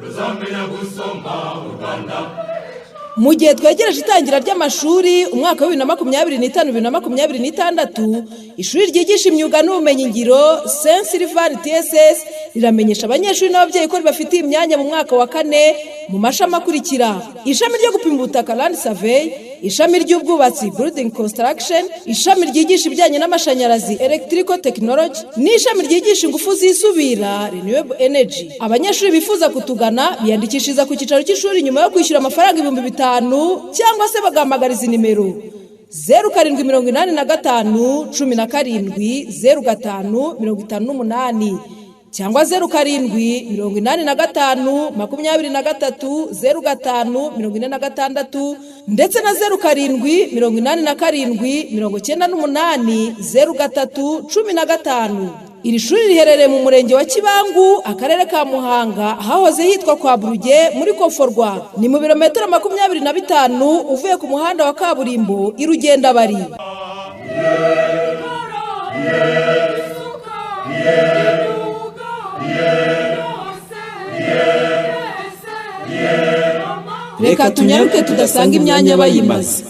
ruzamenya gusoma u Rwanda. Mu gihe twegereje itangira ry'amashuri umwaka wa 2025-2026, ishuri ryigisha imyuga n'ubumenyi ngiro Saint Sylvain TSS riramenyesha abanyeshuri n'ababyeyi ko bafitiye imyanya mu mwaka wa 4 mu mashami akurikira: ishami ryo gupima ubutaka Land Survey, ishami ry'ubwubatsi Building Construction, ishami ryigisha ibijyanye n'amashanyarazi Electrical Technology, n'ishami ryigisha ingufu zisubira Renewable Energy. Abanyeshuri bifuza kutugana biyandikishiriza ku cyicaro cy'ishuri nyuma yo kwishyura amafaranga 5,000 cyangwa se bagahamagariza nimero 0785 17 05 cyangwa 0785 23 05 ndetse na 0787 98 03 Iri shuri riherereye mu murenge wa Kibangu, akarere ka Muhanga, hahoze hitwa kwa Buruge muri Koforwa. Ni mu birometero 25 uvuye ku muhanda wa kaburimbo Irugendabari. Reka tunyaruke tudasanga imyanya bayimaze.